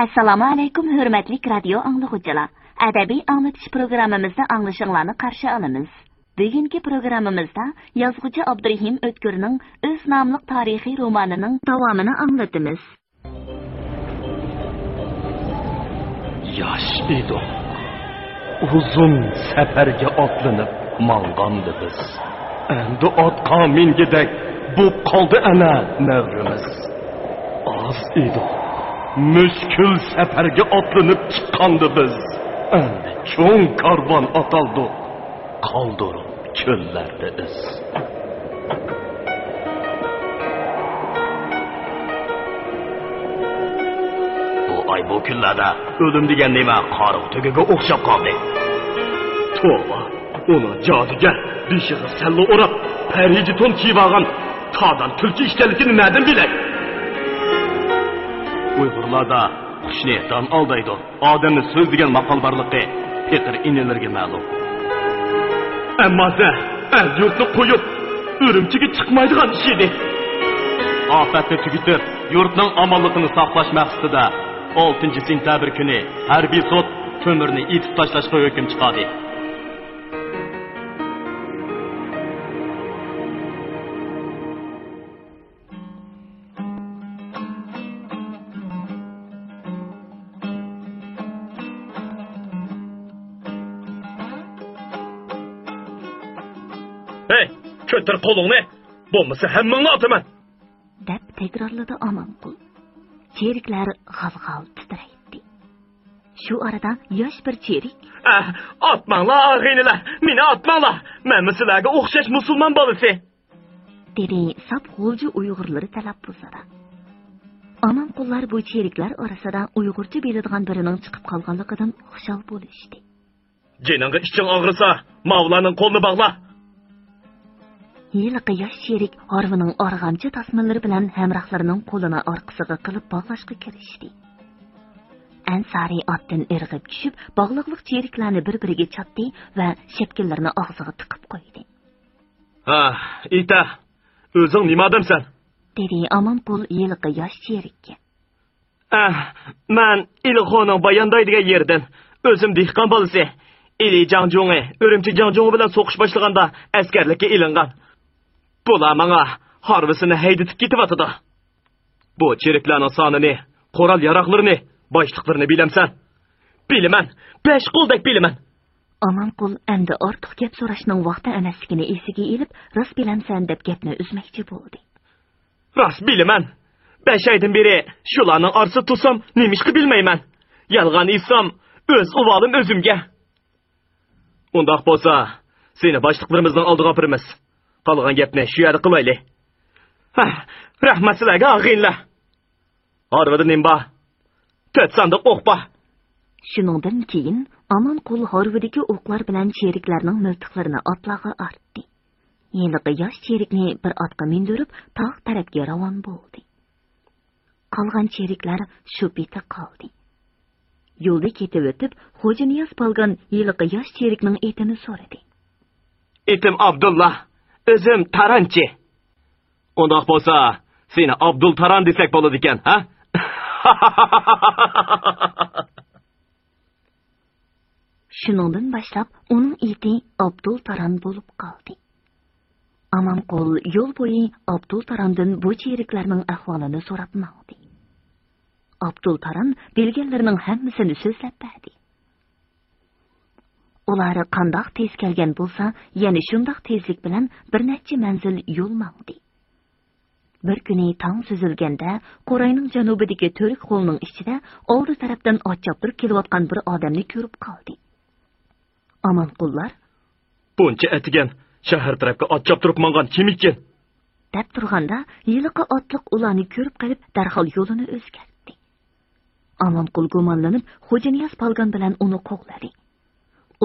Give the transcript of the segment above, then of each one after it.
Assalomu alaykum hurmatli radio anglag'uchilar. Adabiy anglatish programmamizda anglashinglarni qarshi olamiz. Bugungi programmamizda yozuvchi Abdurahim O'tkirning o'z nomli tarixiy romanining davomini anglatamiz. Yosh edik. Uzun safarga otlanib mang'andi biz. Endi otqa mingidek bu qoldi ana navrimiz. Az edik. Mushkul safarga otlanib chiqqandi biz. Endi cho'ng karvon ataldi. Qoldirib cho'llarda iz. Bu kunlarda o'lim degan nima qoriq tugiga o'xshab qoldi. To'g'ri, uni jodiga beshig'i sallo o'rab, pariji to'n kiyib olgan tog'dan tulki ishkanligini nima bilay? Uyg'urlarda qushni tan aldaydi. Odamni so'z degan maqol borligi Peter inilarga ma'lum. Ammo yurtni qo'yib, o'rimchiga chiqmaydigan ish edi. Ofatni tugitib, yurtning omonligini saqlash maqsadida 6 sentabr kuni harbiy sud ko'mirni etib tashlashga hukm chiqardi. Hey, ko'tar qo'lingni, bo'lmasa hammangni otaman. Deb takrorladi Omonqul. Cheriklar g'avg'av titraydi. Shu arada yosh bir cherik, "Otmanglar, ag'inilar, meni otmanglar. Men sizlarga o'xshash musulmon bolasi" dedi sap g'o'lji Uyg'urlari talaffuzida. Omonqullar bu cheriklar orasida Uyg'urcha biladigan birining chiqib qolganligidan xushal bo'lishdi. "Jiningga iching og'risa, Mavlaning qo'lini bog'la." Yiliqi yosh cherik Orvining org'amchi tasmalari bilan hamrohlarining qo'lini orqasiga qilib bog'lashga kirishdi. Ansari otdan irg'ib tushib, bog'liqlik cheriklarni bir-biriga chatdi va shapkinlarni og'ziga tiqib qo'ydi. "Ita, o'zing nima odamsan?" dedi Omonqul yiliqi yosh cherikka. "Men Ilixoning bayondaydigan yerdan o'zim dehqon bolasi. Ili Jangjong'i, O'rimchi Jangjong bilan so'qish boshlaganda askarlikka ilingan. Bular menga harvisini hayditib ketyapti. Bu cheriklarning sonini, qo'ral yaroqlarini, boshliqlarini bilamsan? Bilaman, 5 qo'ldak bilaman." Omonqul endi ortiq gap so'rashning vaqti emasligini esiga elib, "Rost bilamsan" deb gapni uzmoqchi bo'ldi. "Rost bilaman. 5 oydan beri shularning orsi tutsam, nimishqi bilmayman. Yolg'on isam, o'z uvolim o'zimga. Undaq bo'lsa, seni boshliqlarimizning oldiga opiramiz. Qolgan gapni shu yerda qilaylik. Rahmat sizlarga, ag'inlar. Orvada nimba? 4 sandiq o'q bor." Shuningdan keyin Omonqul Horvidagi o'qlar bilan cheriklarning miltiqlarini otlarga artdi. Yiliqi yosh cherikni bir otga mindirib, tog' tarafga ravon bo'ldi. Qolgan cheriklar shu beti qoldi. Yo'lda ketib o'tib, Xo'janiyaz polgon yiliqi yosh cherikning etini so'radi. "Etim Abdullah, o'zim Taranchi. Undoq bo'lsa, seni Abdul Taran desak bo'ladi ekan, ha?" Shuningdan boshlab uning eti Abdul Taran bo'lib qoldi. Omonqul yo'l bo'yi Abdul Tarandan bu cheriklarning ahvolini so'rab maqdi. Abdul Taran bilganlarning hammasini so'zlab berdi. Ular qandoq tez kelgan bo'lsa, yana shundoq tezlik bilan bir necha manzil yo'l mangdi. Bir kuni tong suzilganda, Qo'rayning janubidagi to'rik qo'lning ichida oldi tarafdan ot choptirib kelayotgan bir odamni ko'rib qoldi. Omonqullar, "Buncha atigan shahar tarafga ot choptirib mangan kim ekan?" deb turganda, yiliqi otliq ularni ko'rib qolib, darhol yo'lini o'zgartdi. Omonqul gumonlanib, Xo'janiyaz polgon bilan uni qo'g'ladi.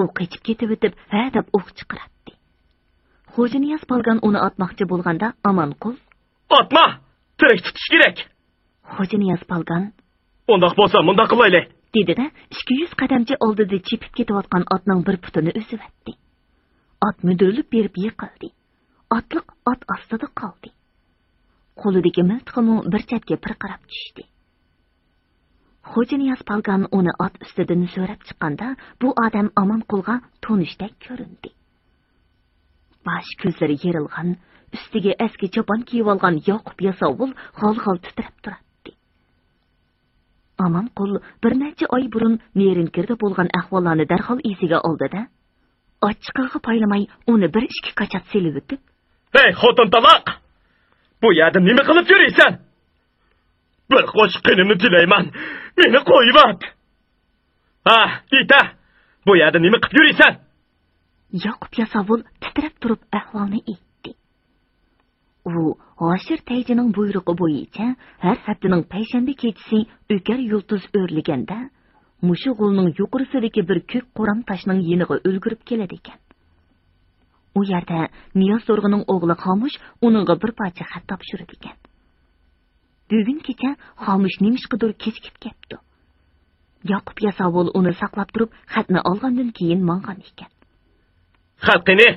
U qechib ketib o'tib, "Ha" deb o'q chiqaratdi. Xo'janiyaz polgon uni otmoqchi bo'lganda, Omonqul, "Otma! Tirik tutish kerak." Xo'janiyaz polgon, "Undaq bo'lsa, mundaq qilaylik" dedi-da, 200 qadamcha oldida chepib ketayotgan otning bir putini o'sib o'tdi. Ot müdürlük berib yiqildi. Otliq ot ostida qoldi. Qo'lidagi miltiqmi bir chetga pirqirab tushdi. Xo'janiyaz Palgan uni ot ustidan so'rab chiqqanda, bu odam Amonqulga tonishdek ko'rindi. Bosh ko'zlari yerilgan, ustiga eski chopon kiyib olgan Yoqub Yasovul g'ol-g'ol titrab turadi. Amonqul bir necha oy burun Nerinkirda bo'lgan ahvollarni darhol esiga oldi-da, ochiqig'i paylamay uni bir ishga qachat selib o'tib, "Hey, xotin taloq! Bu yerda nima qilib yuraysan? Bir qo'shiq qinimni tilayman. Meni qo'yib at. Ha, ita. Bu yerda nima qilib yuraysan?" Yoqub Yasovul titrab turib ahvolni aytdi. U G'ashir Tayjining buyrug'i bo'yicha har haftaning payshanba kechasi o'kar yulduz o'rliganda mushu g'ulning yuqorisidagi bir ko'k qo'ram tashning yeniga o'lgirib keladi ekan. U yerda Niyoz Zo'rg'ining o'g'li Xomush uningga bir parcha xat topshirdi ekan. Bugun kecha Xomush nimishqidir kechikib ketdi. Yoqub Yasovul uni saqlab turib, xatni olgandan keyin mang'an ekan. "Xalqini!"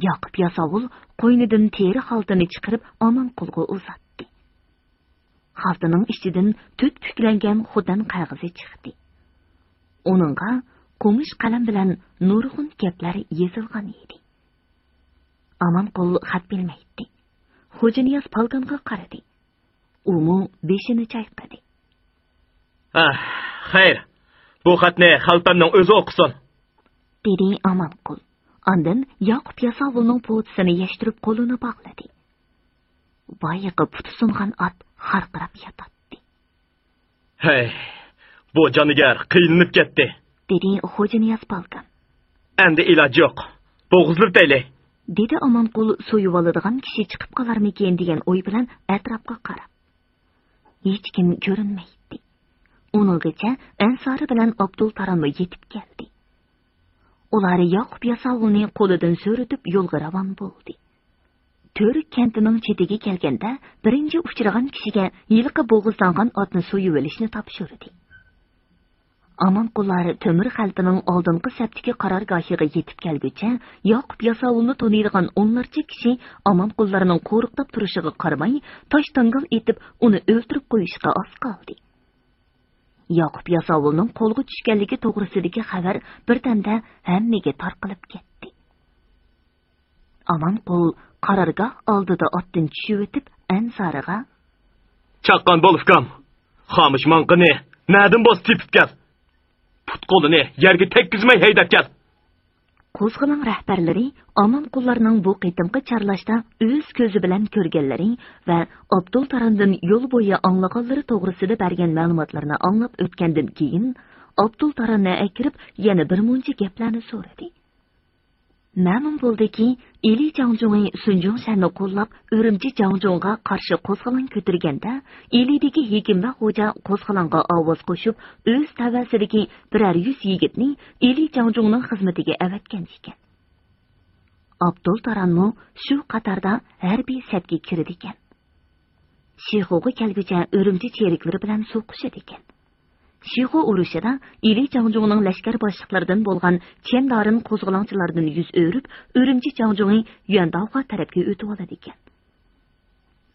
Yoqub Yasovul qo'ynidan teri xaltini chiqarib Amonqulga uzatdi. Xaltining ichidan to'rt puklangan xudan qog'ozi chiqdi. Uningga kumush qalam bilan nurg'un gaplar yozilgan edi. Amonqul xat bilmaydi. Xo'janiyaz Palganga qaradi. Umu beshini chayqadi. Xayr. Bu xatni xaltamning o'zi o'qisin," dedi Amonqul. Ondan Yoqub Yasovulning po'tisini yashtirib qo'lini bog'ladi. Boyiqi puti sungan ot harqirab yotadi. "Hey, bu jonigar qiynalib ketdi," dedi Xo'janiyaz Palgan. "Endi iloj yo'q. Bo'g'izlib tayli," dedi Amonqul so'yib oladigan kishi chiqib qolarmikin degan o'y bilan atrofga qarab. Hech kim ko'rinmaydi. Uninggacha Ansari bilan Abdul Taranma yetib keldi. Ular Yoqub Yasovulning qo'lidan so'ritib yo'lga ravon bo'ldi. To'rik kentining chetiga kelganda birinchi uchragan kishiga yilqi bo'g'izlangan otni so'yib olishni topshirdi. Amonqullar temir xaltining oldingi saptiki qarorgohiga yetib kelguncha Yoqub Yasovulni taniydigan o'nlarcha kishi Amonqullarning qo'riqtab turishiga qaramay, tosh-tangal etib uni o'ldirib qo'yishga oz qoldi. Yoqub Yasovulning qo'lga tushganligi to'g'risidagi xabar birdanda hammaga tarqalib ketdi. Amonqul qarorgoh oldida otdan tushib o'tib Ansariga "Chaqqon bo'libkam. Xomush manqini nadin bos tepib kel. Put qo'lini yerga tekkizmay haydab kel." Qo'zg'olon rahbarlari Amonqullarning bu qitimqi charlashda o'z ko'zi bilan ko'rganlari va Abdul Tarandan yo'l bo'yi anglaganlari to'g'risida bergan ma'lumotlarni anglab o'tgandan keyin Abdul Taranni akirib yana bir muncha gaplarni so'radi. Ma'lum bo'ldiki, Eli Jangjong'i Sunjong sharni qo'llab O'rimchi Jangjong'a qarshi qo'zg'olon ko'targanda, Elidagi Hekimba xo'ja qo'zg'olonga ovoz qo'shib, o'z tavasidagi birar 100 yigitni Eli Jangjong'ning xizmatiga avatgan ekan. Abdul Taranmo shu qatorda harbiy safga kirdi ekan. Shixo'ga kelguncha O'rimchi cheriklari bilan so'qishadi ekan. Shixo urushida Eli Jangjong'ning lashkar boshliqlaridan bo'lgan Chendarin qo'zg'olonchilardan yuz o'rib, O'rimchi Jangjong'i Yuandag'a tarafga o'tib oladi ekan.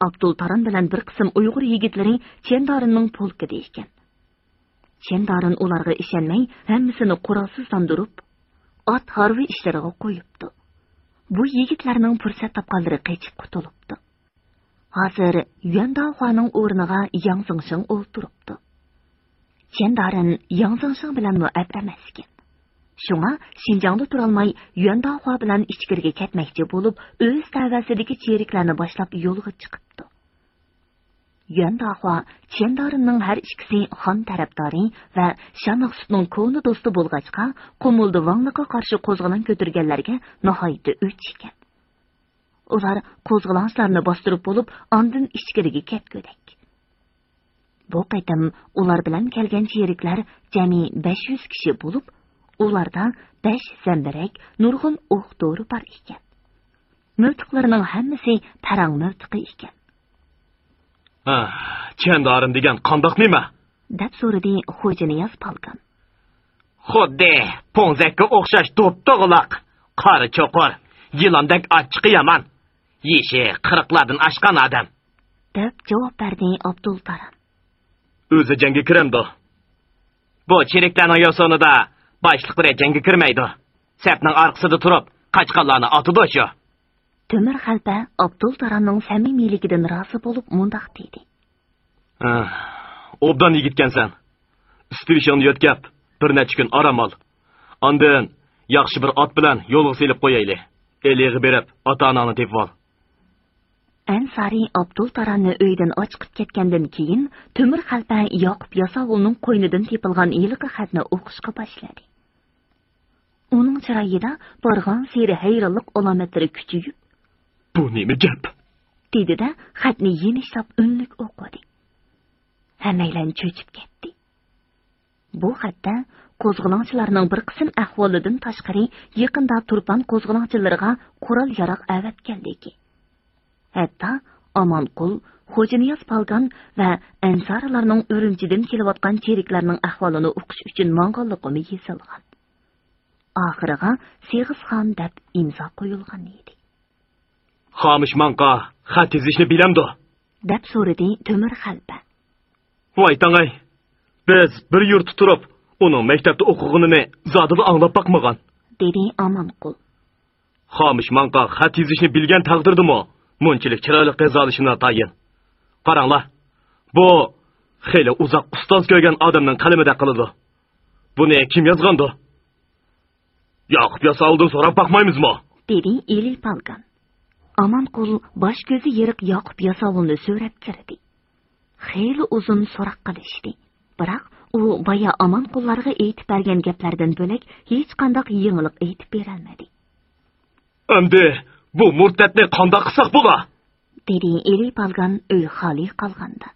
Abdul Taran bilan bir qism Uyg'ur yigitlari Chendarinning polkida ekan. Chendarin ularga ishonmay, hammasini qurolsizlantirib, ot harbiy ishlariga qo'yibdi. Bu yigitlarning fursat topganlari qochib qutulibdi. Hozir Yuandag'ning o'rniga Yang Zongsheng o'ltiribdi. Chendarin Yang Zongsheng bilan mu'ab emas ekan. Shunga Xinjiangda turolmay Yuandag'a bilan ichkiriga ketmoqchi bo'lib, o'z tavasidagi cheriklarni boshlab yo'lga chiqibdi. Yuandag'a Chendarinning har ikkisi xon tarafdori va Shanxsutning ko'ni do'sti bo'lg'achqa, Qumuldi Vangliga qarshi qo'zg'olon ko'targanlarga nihoyatda o'ch ekan. Ular qo'zg'olonchilarni bostirib bo'lib, ondan ichkiriga ketgudak. Bu qaytam ular bilan kelgan cheriklar jami 500 kishi bo'lib, ularda 5 zambarak, nurg'un o'q-dori bor ekan. Miltiqlarining hammasi parang miltiqi ekan. Chendarin degan qandoq nima? deb so'radi Xo'janiyaz Palgan. Xuddi Ponzakka o'xshash to'p-to'g'liq, qari cho'qir, yilondak achchiq yaman. Yeshi 40lardan oshgan odam, deb javob berdi Abdul Taran. o'zi jangga kiramdi. Bu cheriklarning yosonida boshliq bir jangga kirmaydi. Sapning orqasida turib, qachqanlarni otidi shu. Temir xalpa Abdul Taranning samimiyligidan rozi bo'lib mundaq dedi. Obdan yigitkansan. Stivishonni yotkab, bir necha kun orom ol. Ondan yaxshi bir ot bilan yo'lga selib qo'yayli. Elig'i berib, ota-onani tepib ol. Ansari Abdul Taranni uydan chiqib ketgandan keyin Temir xalpa Yoqub Yasovulning qo'ynidan tepilgan yilqi xatni o'qishga boshladi. Uning chiroyida borgan seri hayronlik alomatlari kuchayib, "Bu nima gap?" dedi-da, xatni yenishlab unlik o'qidi. Hammaylar cho'chib ketdi. Bu xatda qo'zg'olonchilarning bir qism ahvolidan tashqari yaqinda turpan qo'zg'olonchilariga qurol yaroq avatganligi. Hatto Omonqul, Xo'janiyaz Palgan va ansarlarning Urumchidan kelayotgan cheriklarning ahvolini o'qish uchun mong'olliqimi yezilgan. Oxiriga Seg'izxon deb imzo qo'yilgan edi. "Xomish manqa xat yozishni bilamdi?" deb so'radi Temir xalpa. "Voy tangay, biz bir yurt turib, uning maktabda o'qiganini zodida anglab boqmagan", dedi Omonqul. "Xomish manqa xat yozishni bilgan taqdirdimi? Munchilik chiroyli qazolishini tayin. Qaranglar, bu xeyli uzoq ustoz ko'rgan odamning qalamida qiladi. Buni kim yozgandi? Yoqub Yasovuldan so'rab boqmaymizmi?" dedi Eli Palgan. Omonqul bosh ko'zi yeriq Yoqub Yasovulni so'rab kirdi. Xeyli uzun so'roq qilishdi. Biroq u boya Omonqullarga aytib bergan gaplardan bo'lak hech qanday yangilik aytib berolmadi. "Endi bu murtadni qanday qilsak bo'lar?" dedi Eli Palgan uy xoli qolganda.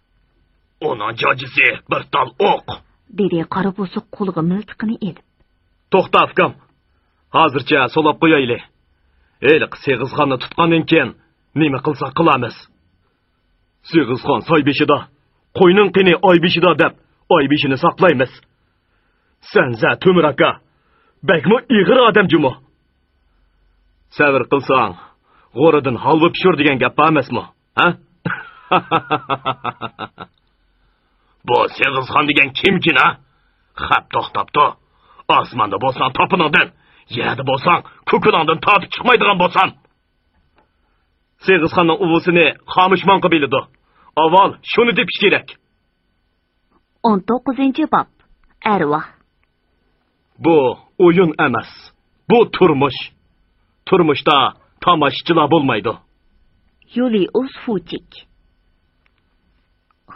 "Uning jojisi bir tal o'q", dedi qora bo'siq qo'liga miltiqini elib. "To'xta afkam. Hozircha solab qo'yayli. Eliq Seg'izxonni tutgandan keyin nima qilsak qilamiz. Seg'izxon soy beshida, qo'yning qini oy beshida deb oy beshini saqlaymiz. Senza Temir aka, bakmi ig'ir odam jumi. Sabr qilsang, g'o'ridan halva pishir degan gap emasmi, ha?" "Bu Seg'izxon degan kimkin, ha? Xap to'xtabdi. Osmonda bo'lsan topiningdan, yerda bo'lsan ko'kuningdan tortib chiqmaydigan bo'lsan. Seg'izxonning uvusini Xomishmonqa biladi. Avval shuni deb kerak." 19-bob. Arvoh. Bu o'yin emas. Bu turmush. Turmushda tomoshachilar bo'lmaydi. Yuli Osfuchik.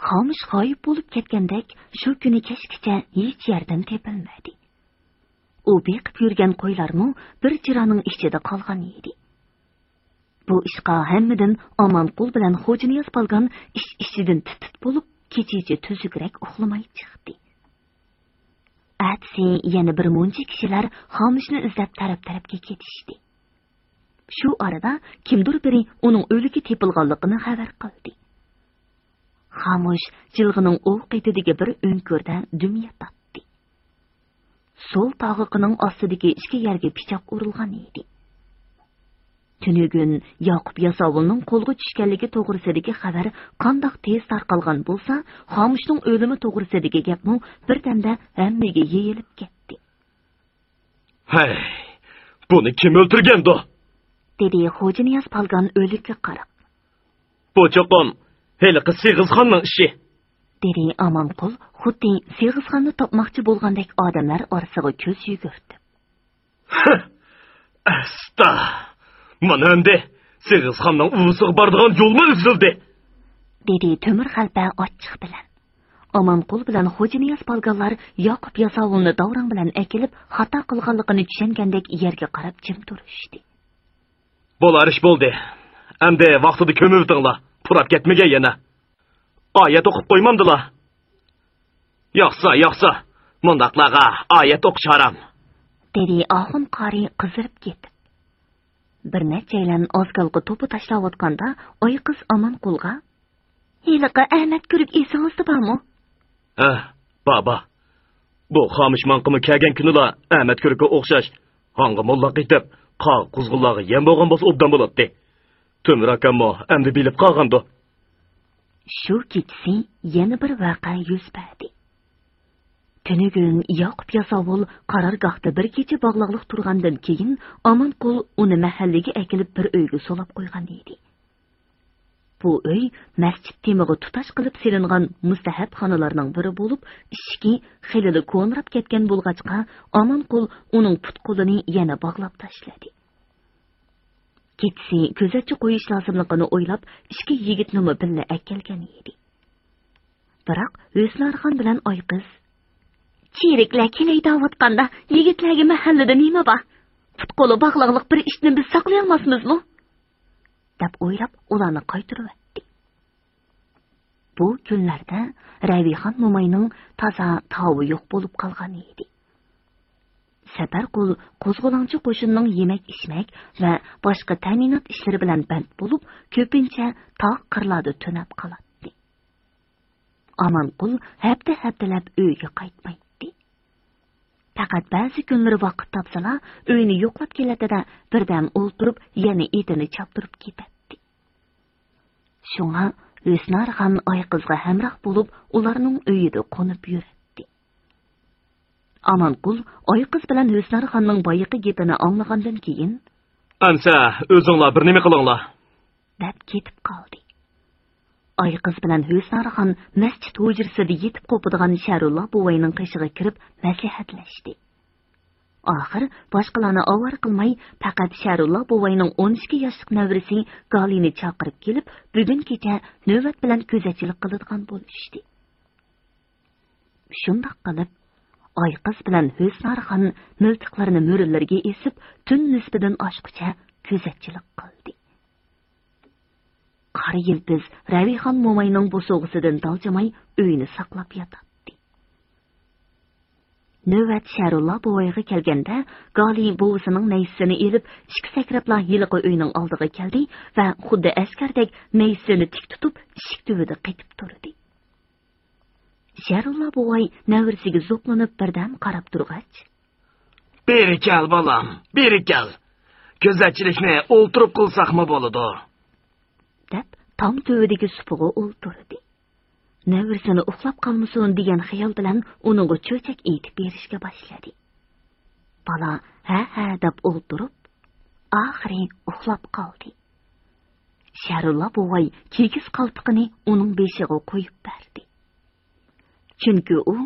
Xomish g'oyib bo'lib ketgandek, shu kuni kechgacha hech yerdan tepilmadi. U beqib yurgan qo'ylarmi bir jiraning ichida qolgan edi. Bu ishqa hammadan Omonqul bilan Xo'janiyaz Palgan ichidan titit bo'lib, kechicha tuzukrak uxlamay chiqdi. Atsi yana bir muncha kishilar Xomishni izlab taraf-tarafga ketishdi. Shu arada kimdir biri uning o'ligi tepilganligini xabar qildi. Xomish jilg'ining o'qitidagi bir o'nko'rda dumya topdi. Sol tog'iqining ostidagi ikki yerga pichoq urilgan edi. Tunugun Yoqub Yasovulning qo'lga tushganligi to'g'risidagi xabar qandoq tez tarqalgan bo'lsa, Xomishning o'limi to'g'risidagi gapmi birdamda hammaga yeyilib ketdi. "Hey, buni kim o'ldirgandi?" dedi Xo'janiyaz Palgan o'likka qarab. "Bu cho'qon heliqi Seg'izxonning ishi", dedi Omonqul, xuddi Seg'izxonni topmoqchi bo'lgandek odamlar orasiga ko'z yugurdi. "Asta! Mana endi Seg'izxonning uvusiga boradigan yo'lmi uzildi?" dedi Temir xalpa ochiq bilan. Omonqul bilan Xo'janiyaz Palganlar Yoqub Yasovulni davron bilan akilib, xato qilganligini tushungandek yerga qarab jim turishdi. "Bo'lar ish bo'ldi. Endi vaqtida ko'mib o'tinglar. Turab ketmagan yana. Oyat o'qib qo'ymamdilar. Yo'qsa, mundaqlarga oyat o'qish harom", dedi Oxun qori qizirib ketib. Bir nechalan ozgalg'i to'pi tashlayotganda oy qiz Omonqulga: "Heliqi Ahmad ko'rib esingizda bormi?" Baba. Bu Xomishmonqimi kelgan kunilar Ahmad ko'rga o'xshash. Hanga mulla qitib, qog' quzg'unlarga yem bo'lgan bo'lsa obdan bo'ladi. Temir akammo endi bilib qolgandi. Shu kechasi yana bir voqea yuz berdi. Tünügün Yaqub Yasovul qarorgohda bir kecha bog'liqlik turgandan keyin Omonqul uni mahallaga akilib bir uyga solab qo'ygan edi. Bu uy masjid temig'i tutash qilib selingan mustahab xonalarning biri bo'lib, ishki xilili ko'nrab ketgan bo'lg'achqa Omonqul uning put-qo'lini yana bog'lab tashladi. Ketsi ko'zatchi qo'yish lozimligini o'ylab, ishki yigitni billa akkelgan edi. Biroq Husnarxon bilan Oyqiz "Chiriklar kelaydi avotganda, yigitlarga mahallada nima bor? Put-qo'li bog'liqlik bir ishni biz saqlay olmasmizmi?" deb o'ylab, ularni qaytarib. Bu kunlarda Ravixon mo'mayning toza tavi yo'q bo'lib qolgan edi. Safarqul qo'zg'olonchi qo'shinning yemak-ichmak va boshqa ta'minot ishlari bilan band bo'lib, ko'pincha tog' qirlarda tunab qoladi. Omonqul haftalab uyga qaytmaydi. Faqat ba'zi kunlari vaqt topsalar, uyini yo'qlab keladi-da, birdam o'ltirib, yana etini choptirib ketadi. Shunga Husnarxon Oyqizga hamroh bo'lib, ularning uyida qo'nib yuradi. Omonqul Oyqiz bilan Husnarxonning boyiqi gapini anglagandan keyin, "Amsa, o'zinglar bir nima qilinglar" deb ketib qoldi. Oyqiz bilan Husnarxon masjid hujrasida yetib qo'padigan Sharulloh buvayning qishig'iga kirib maslahatlashdi. Oxir boshqalarni avvar qilmay, faqat Sharulloh buvayning 12 yoshlik nevrasi Galini chaqirib kelib, bugun kecha navbat bilan ko'zatchilik qiladigan bo'lishdi. Shunday qilib, Oyqiz bilan Husnarxon miltiqlarini mo'rillarga esib, tun nisbidan oshqicha ko'zatchilik qildi. Qari yildiz Ravixon mo'mayning bo'sog'isidan daljamay uyini saqlab yotadi. Navbat Sharulloh buvayga kelganda, Gali buvisining naysini elib, ishki sakrablar yiliqi uyning oldiga keldi va xuddi askardek naysini tik tutib, ishik tubida qetib turdi. Sharulloh buvay navrisiga zo'qlanib birdan qarab turg'ach, "Beri kel bolam, beri kel. Ko'zatchilikni o'ltirib qilsaqmi bo'ladi?" deb tom tubidagi supiga o'ltirdi. Navrisini uxlab qolmasin degan xayol bilan uningga cho'chak etib berishga boshladi. Bola ha deb o'ltirib, oxiri uxlab qoldi. Sharulloh buvay kigiz qalpiqini uning beshiga qo'yib berdi. Chunki u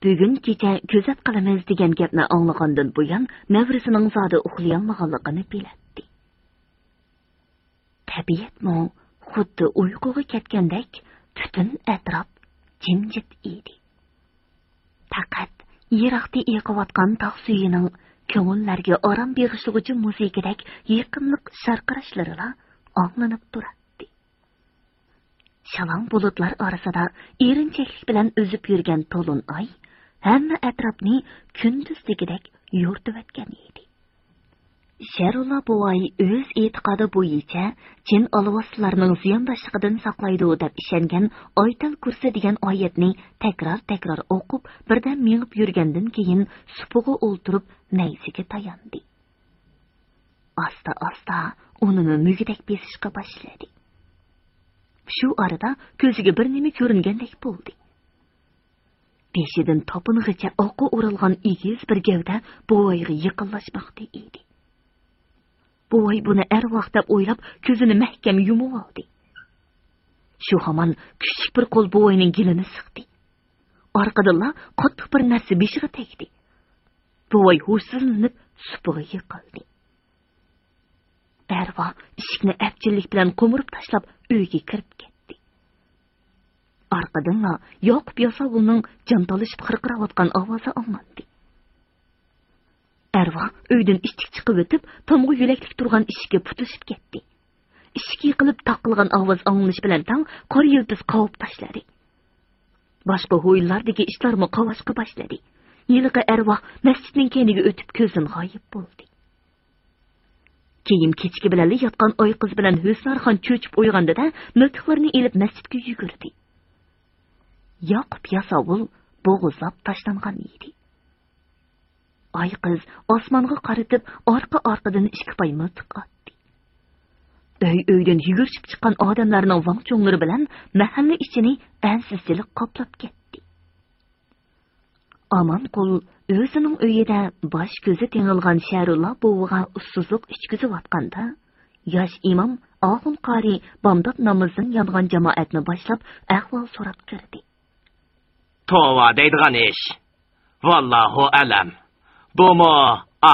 bugun kecha ko'zat qilamiz degan gapni anglagandan buyon navrisining zodi uxlayolmaganligini biladi. Tabiatmi xuddi uyquga ketgandek butun atrof jimjit edi. Faqat yiroqda yiqayotgan tog' suyining ko'ngillarga orom berishlig'ichi musiqadek yaqinlik sharqirashlari anglanib turadi. Shalom bulutlar orasida erinchaklik bilan o'zib yurgan to'lin oy hamma atrofni kunduzdagidek yo'rtib o'tgan edi. Sharulloh buvay o'z e'tiqodi bo'yicha jin olvoslarning ziyondoshligidan saqlaydi deb ishongan Oytal kursi degan oyatni takror o'qib, birdan mengib yurgandan keyin supiga o'ltirib naysiga tayandi. Asta unini mugidek besishga boshladi. Shu arada ko'ziga bir nima ko'ringandek bo'ldi. Beshidan toping'icha oqqa o'ralgan egiz bir gavda buvayga yiqinlashmoqda edi. Buvay buni arvoh deb o'ylab ko'zini mahkam yumib oldi. Shu hamon kichik bir qo'l buvayning gilini siqdi. Orqadan qattiq bir narsa beshiga tegdi. Buvay hushsizlanib supiga yiqildi. Arvoh eshikni apchillik bilan qo'mirib tashlab uyga kirib ketdi. Orqadan Yaqub Yasovulning jantolishib xirqirayotgan ovozi anglandi. Arvoh uydan ishtik chiqib o'tib, tomg'i yo'laklik turgan eshikka putishib ketdi. Eshik yiqilib taqilgan ovoz anglanish bilan tang qor yildiz qovib tashladi. Boshqa ho'ylardagi ishlarmi qovashqa boshladi. Yiliqi arvoh masjidning keniga o'tib ko'zdan g'oyib bo'ldi. Keyin kechki bilan yotgan Oyqiz bilan Husnarxon cho'chib uyg'ondida miltiqlarni elib masjidga yugurdi. Yaqub Yasovul bo'g'izlab tashlangan edi. Oyqiz osmonga qaratib orqa-orqadan ikki poy miltiq otdi. Öy-öyden yugurishib chiqqan odamlarning vangcho'nglari bilan mahalla ichini ansizchilik qoplab ketdi. Amanqul o'zining uyida bosh ko'zi tengilgan Sharulla buviga ussizlik ichkizayotganda, yosh imom Oxun qori bomdod namozdan yongan jamoatni boshlab ahvol so'rab kirdi. Tova deydigan ish. Vallahu alam. Bumi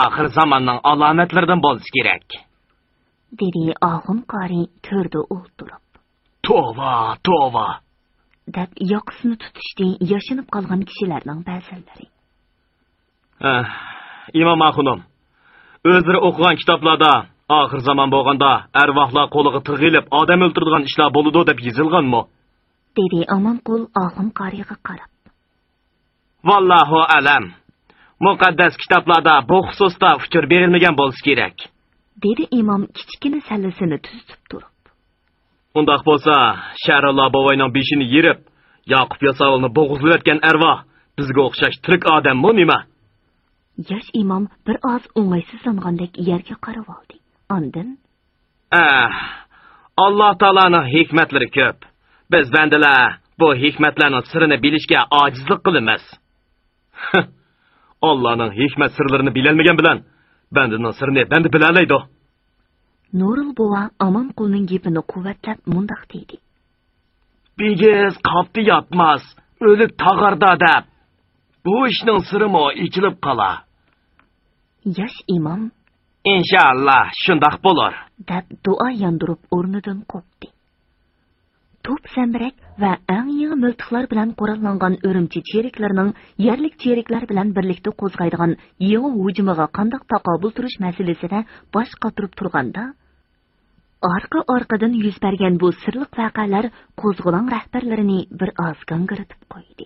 oxir zamonning alomatlaridan bo'lishi kerak. Dedi Oxun qori to'rda o'ltirib. Tova. Deb yoqisini tutishdi yashinib qolgan kishilarning ba'zilari. İmam Axunum, o'zlari o'qigan kitoblarda oxir zamon bo'lganda arvohlar qo'liga tig'ilib odam o'ltiradigan ishlar bo'ladi deb yozilganmi? Dedi Amanqul Oxun qoriga qarab. Vallahu alam. Muqaddas kitoblarda bu xususda fikr berilmagan bo'lishi kerak. Dedi imom kichkina sallasini tuzib turib. Undaq bo'lsa, Sharulla boboyning beshini yerib, Yoqub Yosavulni bo'g'izlayotgan arvoh bizga o'xshash tirik odammi nima? Yosh imom bir oz o'ng'aysizlangandek yerga qarab oldi. Ondan: Alloh taolaning hikmatlari ko'p. Biz bandalar bu hikmatlarning sirini bilishga ojizlik qilamiz. Allohning hikmat sirlarini bilolmagan bilan bandaning sirini banda bilalaydi. Nurul bova Amanqulning gapini quvvatlab mundaq dedi. Bigiz qopti yatmaz, o'lik tag'arda deb. Bu ishning sirimi ichilib qola. Yosh imom: Inshaalloh shundoq bo'lar, deb duo yondirib o'rnidan qo'pdi. Top zambirak va eng yangi miltiqlar bilan qurollangan o'rimchi cheriklarining yerlik cheriklar bilan birlikda qo'zg'aydigan yangi hujumiga qanday taqobil turish masalasida bosh qotirib turganda, orqadan yuz bergan bu sirliq voqealar qo'zg'olon rahbarlarini bir oz gang'iratib qo'ydi.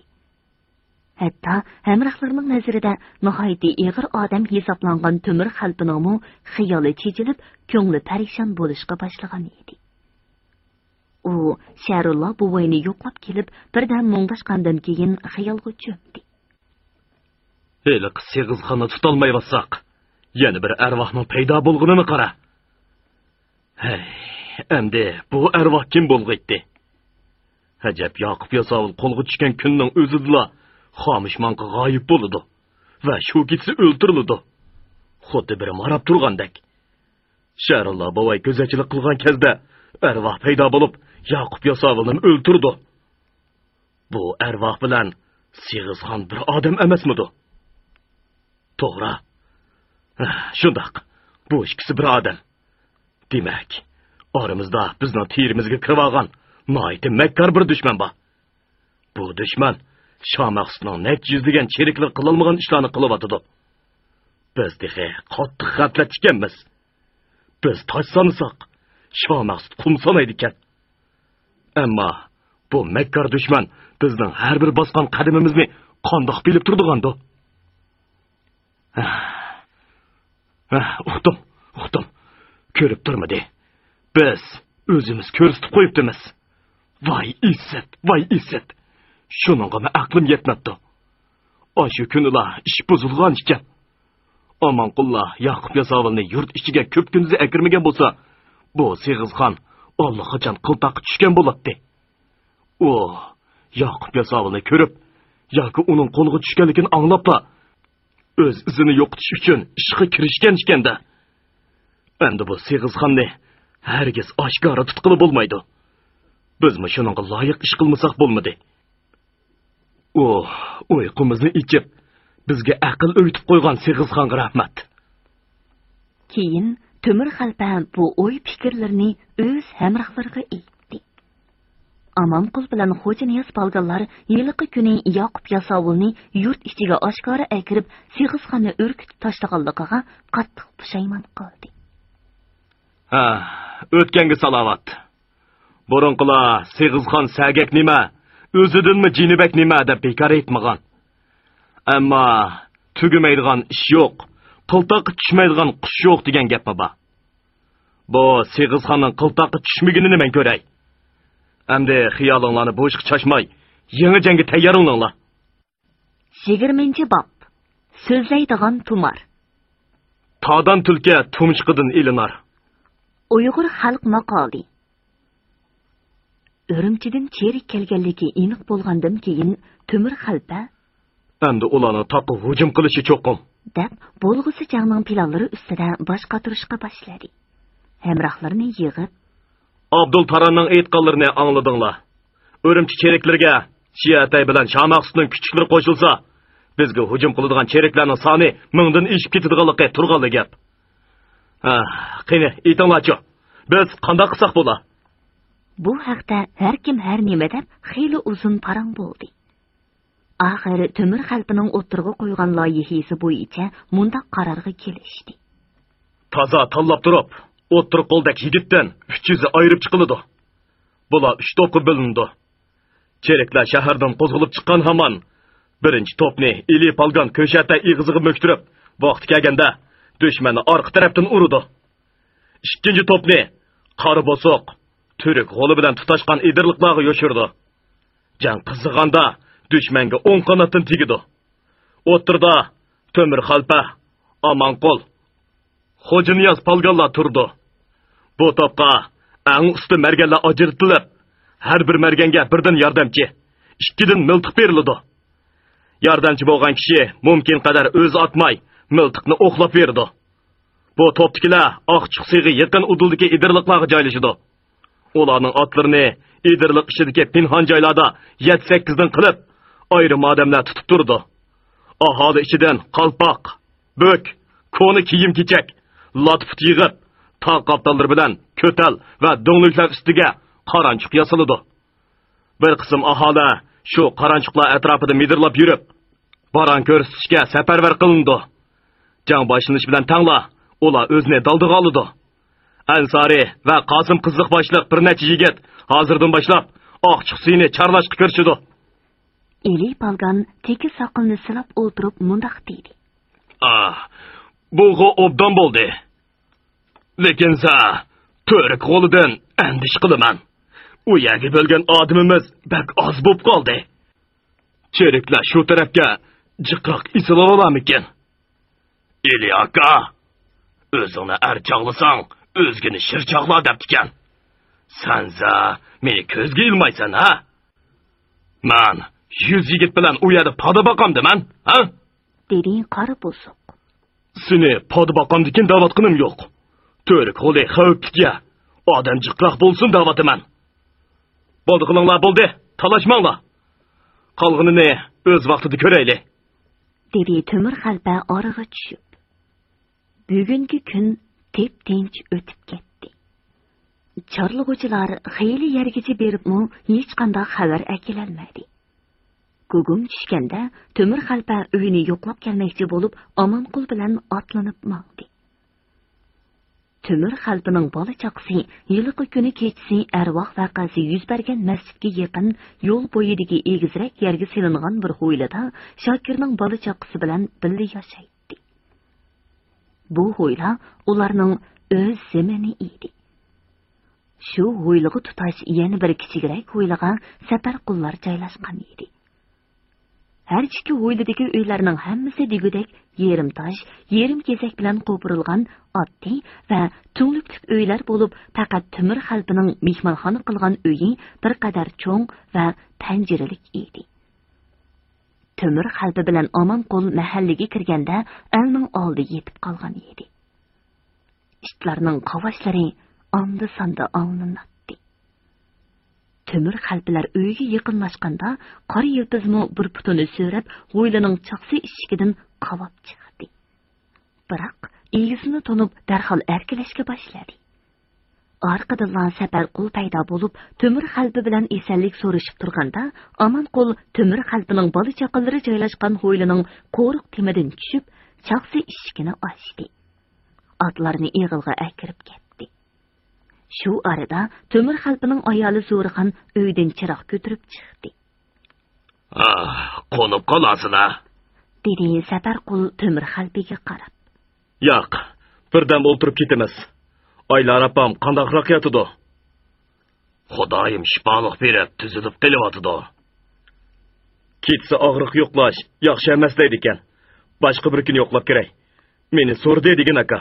Hatto hamrohlarning nazarida nihoyatda ig'ir odam hisoblangan Temir xalpiningmi xiyoli chechilib, ko'ngli parishon bo'lishga boshlagan edi. U Sharulla buvoyni yo'qlab kelib, birdan mung'ashgandan keyin xayolga cho'mdi. Heliq Seg'izxonni tutolmayotsak, yana bir arvohning paydo bo'lganini qara. Hey, endi bu arvoh kim bo'lg'aydi? Ajab, Yoqub Yosavul qo'lga tushgan kunning o'zida Xomishmonqa g'oyib bo'ldi va shu ketsa o'ltirildi. Xuddi bir marab turgandek. Sharulla bovoy ko'zachilik qilgan kezda arvoh paydo bo'lib, Yoqub Yosavulni o'ltirdi. Bu arvoh bilan Seg'izxon bir odam emasmidi? To'g'ri. Shundoq. Bu ikkisi bir odam. Demak, oramizda bizning terimizga kirib olgan noiti makkar bir dushman bor. Bu dushman Shomaxsning net yuzlagan cheriklar qilolmagan ishlarni qilyotdi. Biz dexe qattiq g'aflat ekanmiz. Biz tosh sansak, Shomax qum sanaydi ekan. Ammo bu makkar dushman bizning har bir bosgan qadamimizni qandoq bilib turdigandi. Uqdim. Ko'rib turmadi. Biz o'zimiz ko'rsatib qo'yibdimiz. Voy izzat. Shuningga aqlim yetmabdi. O'sha kunlar ish buzilgan ekan. Amanqullah Yoqub Yosavulni yurt ichiga ko'p kunzi akirmagan bo'lsa, bu Seg'izxon allaqachon qiltaq tushgan bo'ladi. O, Yoqub Yosavulni ko'rib, yoki uning qo'liga tushganligini anglabla o'z izini yo'qotish uchun ishga kirishgan ekanda. Endi bu Seg'izxonni hargiz oshkora tutqili bo'lmaydi. Biz shuningga loyiq ish qilmasak bo'lmadi. Uyqumizni ichib, bizga aql o'ytib qo'ygan Seg'izxonga rahmat. Keyin Temir xalpa bu o'y fikrlarini o'z hamrohlariga aytdi. Amanqul bilan Xo'janiyaz balganlar yiliqi kuni Yoqub Yosavulni yurt ichiga oshkora akirib, Seg'izxonni o'rkitib tashlaganligiga qattiq pushaymon qildi. O'tganga salovat. Burunqilar Seg'izxon sagak nima, o'zidinmi jinibak nima deb bekor aytmagan. Ammo tugamaydigan ish yo'q, qiltoqqa tushmaydigan qush yo'q degan gap bor. Bu Seg'izxonning qiltoqqa tushmaganini men ko'ray. Endi xiyolinglarni bo'shqa chashmay, yangi jangga tayyorlaninglar. 20-bob. So'zlaydigan tumar. Tog'dan tulka tumchiqidan ilinar. Uyg'ur xalq maqoli. Үрімчіден cherik kelganligi aniq bo'lgandan keyin Temir xalpa endi ularni taqib hujum qilishi cho'qim deb bo'lg'usi jangning planlari ustida bosh qotirishga boshladi. Hamrohlarini yig'ib, Abdul Taranning aytganlarini angladinglar. Үрімchi cheriklariga Shiatay bilan Shamaqsning kuchlari qo'shilsa, bizga hujum qiladigan cheriklarning soni 1000 dan ishib ketadiganligi turganli gap. Qani, aytinglarchi, biz qanday qilsak bo'lar? Bu haqda har kim har nima deb xeyli uzun parang bo'ldi. Oxiri Temir xalqining o'tirg'i qo'ygan loyihasi bo'yicha mundaq qarorga kelishdi. Toza tanlab turib, o'tir qo'ldagi yigitdan 300 ayirib chiqiladi. Bular 3 to'pga bo'lindi. Cheriklar shahardan qo'zg'alib chiqqan hamon birinchi to'pni ilib olgan ko'shata ig'izig'i mo'ktirib, vaqti kelganda dushmanni orqa tarafdan urdi. Ikkinchi to'pni qari bosoq Türk qo'li bilan tutashgan idirliqlarga yo'shirdi. Jang qizig'anda dushmanga 10 qanotdan tegidi. O'tirda Temir xalpa, Amanqul, Xo'janiyaz palganlar turdi. Bu to'pqa eng usti merganlar ajirtilib, har bir merganga birdan yordamchi, ikkidan miltiq berildi. Yordamchi bo'lgan kishi mumkin qadar o'z atmay, miltiqni o'qlab berdi. Bu to'ptikilar oqchiqsiga yaqin uduldagi idirliqlarga joylashdi. Ularning otlarini idirliq ishidagi pinhon joylarda 7-8 dan qilib, ayrim odamlar tutib turdi. Aholi ichidan qalpoq, bo'k, ko'ni kiyim-kechak, latput yig'ib, tog' qoptallar bilan ko'tal va do'ngliklar ustiga qaranchiq yasaladi. Bir qism aholi shu qaranchiqlar atrofida midirlab yurib, baran ko'rsatishga safarbar qilindi. Jang boshlanish bilan tangla, ular o'zini daldiga oldi. Ansari va Qosim qiziq boshliq bir necha yigit hozirdan boshlab oqchiqsini charlashga kirishdi. Eli palgan teki soqilni silab o'tirib mundaq dedi. Bu obdan bo'ldi. Lekin sa Türk qo'lidan andish qilaman. U yerga bo'lgan odamimiz bak oz bo'lib qoldi. Cheriklar shu tarafga jiqroq isila olarmikin? Eli aka, o'zingni archog'lasang, o'zgini shirchoqlar debdikan. Sanza meni ko'zga ilmaysan, ha? Man 100 yigit bilan u yerda poda boqamdiman, ha? Dedi qari bo'suq. Seni poda boqamdikin da'vatqinim yo'q. Türk qo'li xavfga odam jiqroq bo'lsin da'vatiman. Bo'ldi qilinglar bo'ldi, talashmanglar. Qolganini o'z vaqtida ko'raylik. Dedi Temir xalpa orig'i tushib. Bugungi kun tep-tinch o'tib ketdi. Chorlug'uchilar xeyli yergacha beribmi hech qanday xabar akilanmadi. Gugum tushganda Temir xalpa uyini yo'qlab kelmoqchi bo'lib, Amanqul bilan otlanib mangdi. Temir xalpining bola chaqisi yiliqi kuni kechasi arvoh vaqasi yuz bergan masjidga yaqin yo'l bo'yidagi egizrak yerga silingan bir ho'ylada Shokirning bola chaqisi bilan birga yashaydi. Bu ho'yla ularning o'z zamini edi. Shu ho'yliga tutash yana bir kichikroq ho'ylaga safar qullar joylashgan edi. Her ikki ho'yladagi uylarning hammasi digudek yerim tosh, yerim kezak bilan qo'pirilgan oddiy va tungliklik uylar bo'lib, faqat Temir xalpining mehmonxona qilgan uyi bir qadar cho'ng va panjiralik edi. Temir xalpi bilan Amanqul mahallaga kirganda elning oldi yetib qolgan edi. Itlarning qovoshlari anda sanda avlanatdi. Temir xalpilar uyga yaqinlashganda qora yilpizmi bir putini so'rab, ho'ylaning chaqsi ishigidan qavab chiqdi. Biroq egisini tonib darhol erkalashga boshladi. Orqadan Saparqul paydo bo'lib, Temir xalpi bilan esanlik so'rashib turganda, Amanqul Temir xalpining bola chaqalari joylashgan ho'ylaning qo'riq temidan tushib, chaqsi ishigini ochdi. Otlarni eg'ilga akirib ketdi. Shu arada Temir xalpining ayoli Zo'rixon uydan chiroq ko'tarib chiqdi. Qo'nib qolasizlar, dedi Saparqul Temir xalpiga qarab. Yo'q, birdan o'tirib ketamiz. Aylar apam qandaqroq yotidi? Xudoyim shifoliq berib, tuzilib qelyotidi. Ketsa og'riq yo'qlash yaxshi emas deydi ekan. Boshqa bir kun yo'qlab kerak. Meni so'rdi degan aka.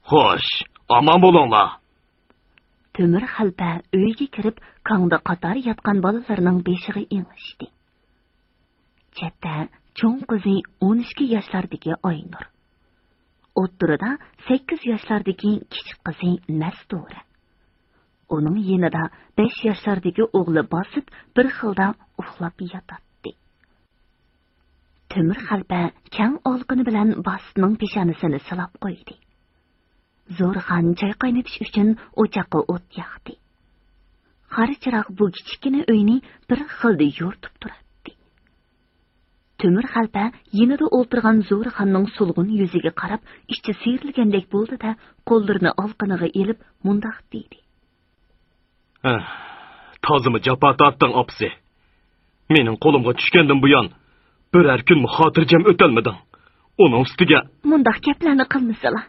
Xo'sh, aman bo'linglar. Temir xalpa uyga kirib, kangda qatar yatgan bolalarning beshig'i engishdi. Chetda cho'ng qizi 12 yoshlardagi Oynur. O'ttirida 8 yoshlardagi kichik qizi Nastura. Uning yanida 5 yoshlardagi o'g'li bosib bir xilda uxlab yotadi. Temir xalpa kang olqini bilan Bositning peshonasini silab qo'ydi. Zo'rxon choy qaynatish uchun o'choqqa o't yoqdi. Qari chiroq bu kichkina uyni bir xilda yo'rtib turadi. Temir xalpa yenida o'ltirgan Zo'rxonning sulg'un yuziga qarab, ichi siyrilgandek bo'ldi-da, qo'llarini olqiniga elib mundoq dedi. Tozimi jafo tortding, opsi. Mening qo'limga tushgandan buyon biror kun xotirjam o'tolmading. Uning ustiga mundoq gaplarni qilmasalar.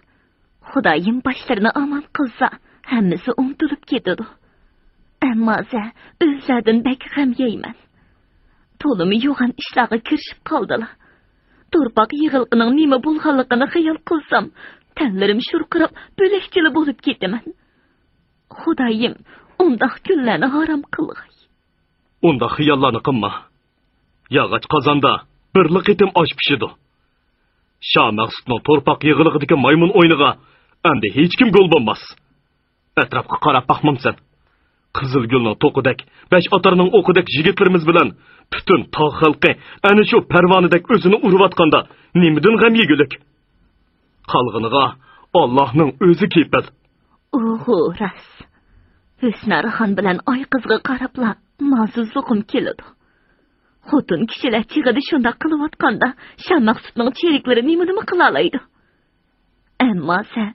Xudoyim boshlarini omon qilsa, hammasi unutilib ketadi. Ammo o'zlaridan bak ham yeyman. To'limi yo'g'an ishlarga kirishib qoldilar. To'rpoq yig'ilqining nima bo'lganligini xayol qilsam, tanlarim shurqirab, bo'lakchili bo'lib ketaman. Xudoyim, undoq kunlarni harom qilg'ay. Unda xiyollarni qilma. Yog'och qozonda birli qitim osh pishidi. Maqsudning to'rpoq yig'ilg'idagi maymun o'yiniga endi hech kim gol bo'lmas. Atrofga qarab baxmamsan. Qizilgulning to'qidek, besh otarning o'qidek yigitlarimiz bilan butun tog' xalqi ana shu parvonadek o'zini urayotganda nimadan g'am yegulik? Qolg'iniga Allohning o'zi kepil. Oho, ras. Husnarxon bilan oy qizga qarabla ma'zuzligim keladi. Xotin kishilar chig'ida shunda qilayotganda, Maqsudning cheriklari nima qila oladi? Ammo sen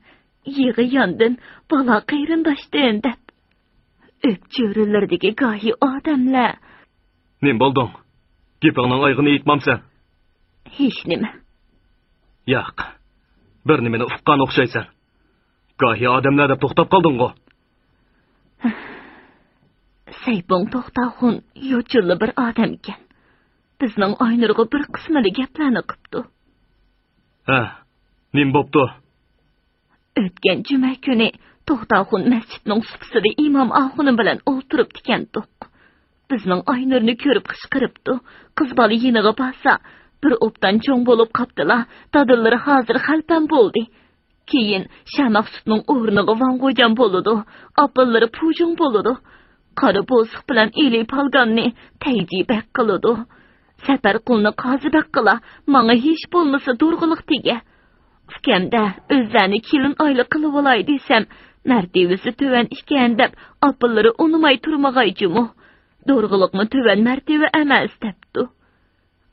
yig'i yondin, bola qayrindoshdan deb o'pcho'rilardagi gohi odamlar. Nim bo'lding? Gapingning oyg'ini yetmamsan. Hech nima. Yo'q. Bir nimani uqqan o'xshaysan. Gohi odamlar deb to'xtab qolding-ku. Saypong to'xtaxun yo'chilli bir odam ekan. Bizning Oynurga bir qismli gaplarni qilibdi. Nim bo'pti? O'tgan juma kuni To'xtaxun masjidning supisida imom Axuni bilan o'ltirib tikandiq. Bizning Oynurni ko'rib qichqiribdi. Qiz bola yeniga borsa, bir o'pdan cho'ng bo'lib qopdilar. Dadillari hozir xalpan bo'ldi. Keyin Maqsudning o'rniga Vango'jan bo'ladi. Opallari pujung bo'ladi. Qora bo'siq bilan eli palganni taydibak qiladi. Safar qulni qozibak qila, menga hech bo'lmasa do'rg'iliq tega. Ukamda o'zlarini kelin oyli qilib olay desam, martebasi tuvan ekan deb opallari unimay turmag'aychimu. Do'rg'iliqni tuvan marteba emas debdi.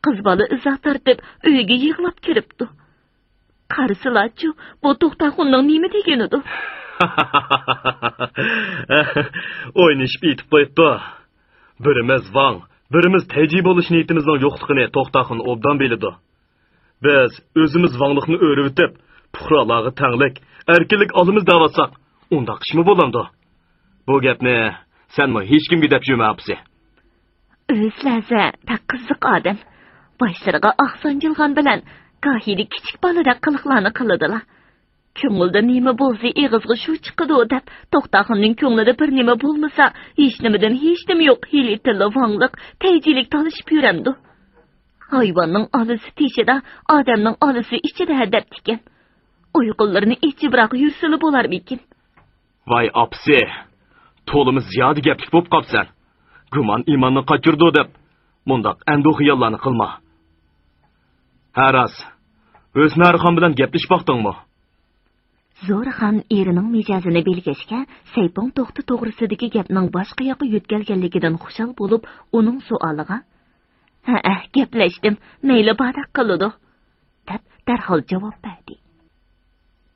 Qiz bola izoh tortib uyga yig'lab kiribdi. Qarisilachu, bu To'xtaxunning nima deganidu? O'ynashib yetib qo'yibdi. Birimiz Vang, birimiz tayji bo'lish niyatimizning yo'qligini To'xtaxun obdan biladi. Biz o'zimiz Vanglikni o'rib o'tib, puhralarga tanglik, erkinlik olimiz da'vatsak, unda qishmi bo'landi? Bu gapni senmi hech kimga deb yurmabsiz? O'zlaza qiziq odam. Boshlariga oqsonjilg'an bilan gohida kichik bolada qiliqlarni qiladilar. Ko'ngilda nima bo'lsa, eg'izga shu chiqadi deb, To'xtaxunning ko'nglida bir nima bo'lmasa, hech nimadan hech nima yo'q, hili-tilla Vanglik, tayjilik talishib yuramdi. Hayvonning olisi teshida, odamning olisi ichida deb tikan. Uyqularini ichibroq yursili bo'larmikin? Voy opsi, to'limiz ziyodi gaplik bo'lib qopsan. Gumon iymonni qochirdi deb, bundoq andu xiyollarni qilma. Haras, O'snarxon bilan gaplashmoqdingmi? Zo'rxon erining mijozini belgashga, Saypong to'xti to'g'risidagi gapning boshqa yoqqa yutgalganligidan xushal bo'lib, uning savoliga gaplashdim, mayli badaq qiladi, deb darhol javob berdi.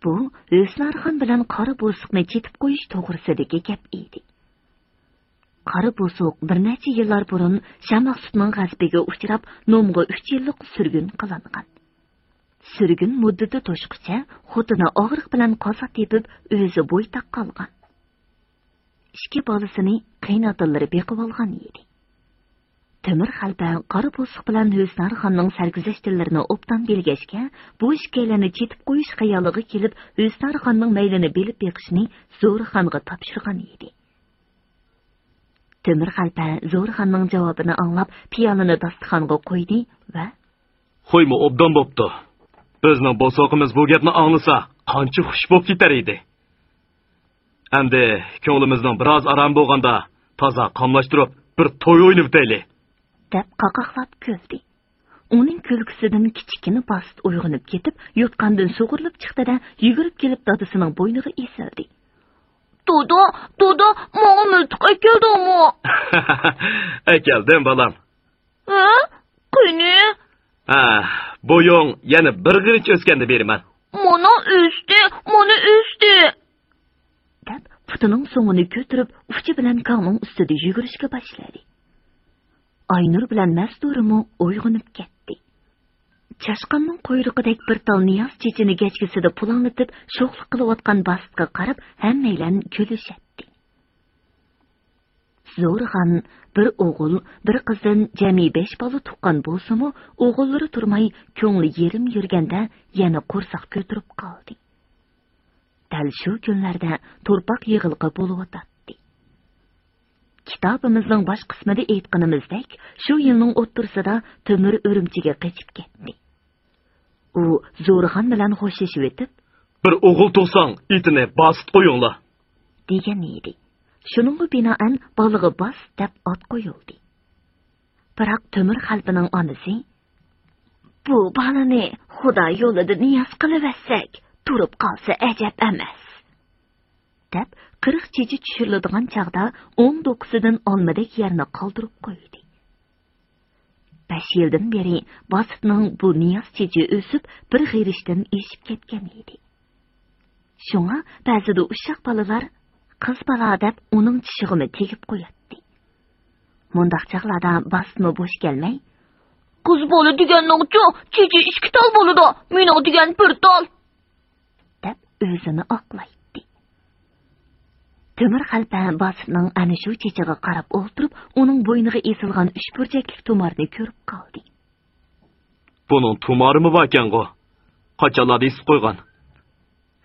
Bu O'snarxon bilan qora bo'siqni chetib qo'yish to'g'risidagi gap edi. Qora bo'siq bir necha yillar burun Maqsudning g'azbiga uchrab, nomga 3 yillik surgun qilingan. Surgun muddati to'shqicha xotini og'riq bilan qoza tepib, o'zi bo'ytaq qolgan. 2 bolasini qaynotallari beqib olgan edi. Temir xalpa qora po'siq bilan Husnar xonning sarguzashtlarini obdan bilgashga, bu ishkalarni chetib qo'yish xayoliga kelib, Husnar xonning maylini bilib beqishni Zo'rxonga topshirgan edi. Temir xalpa Zo'rxonning javobini anglab, piyolani dasturxonga qo'ydi va "Qo'yma, obdan bo'pti. Bizning bosoqimiz bu gapni anglasa, qancha xush bo'lib ketar edi. Endi ko'nglimizning biroz aram bo'lganda, toza qamlashtirib, bir to'y o'ynab o'taylik." deb qaqaqlab kuldi. Uning kulgisidan kichkina bast uyg'onib ketib, yotqandan sug'urilib chiqdi-da, yugurib kelib dadasining bo'yniga esildi. Dodo, menga miltiq akeldingmi? Akeldim, balam. Ha? Qani? Bo'ying yana bir g'irich o'sganda beraman. Mana o'sdi. deb putining so'ngini ko'tarib, uchi bilan qonning ustida yugurishga boshladi. Aynur bilan Masturimi uyg'onib ketdi. Chashqonning quyrug'idek bir tal niyoz chechini gachkisida pulanglatib, sho'xlik qilayotgan bastga qarab, hammaylar kulishadi. Zo'rxon bir o'g'il, bir qizdan jami 5 bola tuqqan bo'lsa-mu, o'g'illari turmay ko'ngli yerim yurganda yana qo'rsoq ko'tirib qoldi. Dal shu kunlarda to'rpoq yig'ilqi bo'lib o'tdi. Kitobimizning bosh qismida aytganimizdek, shu yilning o'ttirsida Temir Urumchiga qochib ketdi. U Zo'rxon bilan xo'shlashib o'tib, "Bir o'g'il tug'sang, itini bosib qo'yinglar" degan edi. Shuningga binoan balig'i bos deb ot qo'yildi. Biroq Temir xalqining onasi, "Bu balani Xudo yo'lida niyaz qilib turib qolsa ajab emas" deb 40 chechi tushiriladigan chaqda 19dan olmadek yerni qoldirib qo'ydi. 5 yildan beri Bositning bu niyoz chechi o'sib, bir g'irishdan eshib ketgan edi. Shunga ba'zida ushoq bolalar qiz bola deb uning tishig'ini tegib qo'yadi. Mundaq chaqlarda Bositmi bo'sh kelmay, "Qiz bola deganning-chi, chechi 2 tal bo'ladi, meni degan 1 tal" deb o'zini oqlaydi. Temir xalpa Bositning ana shu chechiga qarab o'ltirib, uning bo'yniga esilgan 3 burchaklik tumarni ko'rib qoldi. "Buning tumarimi bor ekan-ku? Qachonlarda isib qo'ygan?"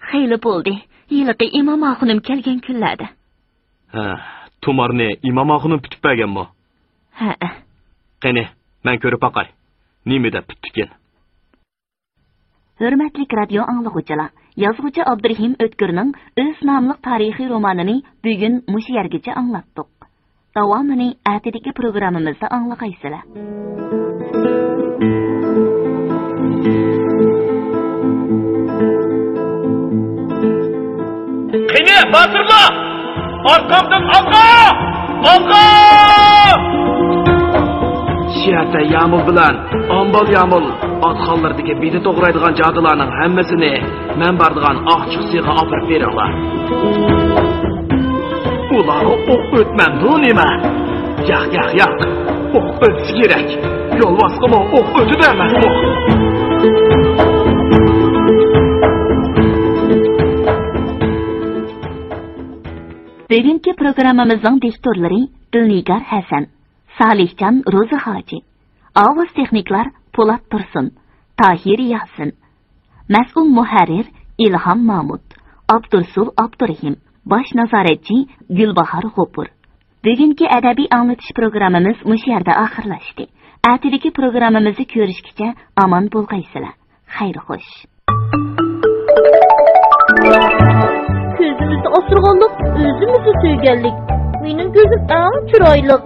"Xeyli bo'ldi. Yiliqi Imom Oxunim kelgan kunlarda." Tumarni Imom Oxunim pitib berganmi? Ha. Qani, men ko'rib boqay. Nimada pitdikin? Hurmatli radio anglag'uvchilar, yozuvchi Abdurahim O'tkirning o'z nomli tarixiy romanini bugun mush yergacha anglatdik. Davomini atidagi programmamizda anglag'aysizlar. Qani, Botirlar! Orqamdan olqa! Shiyata yamul bilan ombol yamul otxonlardagi bidi to'g'raydigan jodilarning hammasini men bardigan oqchiqsiga olib beringlar. Ularga o'q o'tmamdu nima? Yo'q. O'q o'tish kerak. Yo'lbosqimi o'q o'tib emas o'q. Bugungi programmamizning diktorlari Dilnigar Hasan, Salihjon Ro'zihoji, ovoz texniklar Po'lat Tursun, Tahir Yasin, mas'ul muharrir Ilhom Mahmud, Abdursul Abdurahim, bosh nazoratchi Gulbahor G'opur. Bugungi adabiy anglatish programmamiz mush yerda oxirlashdi. Atidagi programmamizni ko'rishgacha omon bo'lgaysizlar. Xayr xo'sh. Ko'zimizni ostirganlik, o'zimizni so'yganlik. Mening ko'zim eng chiroyli.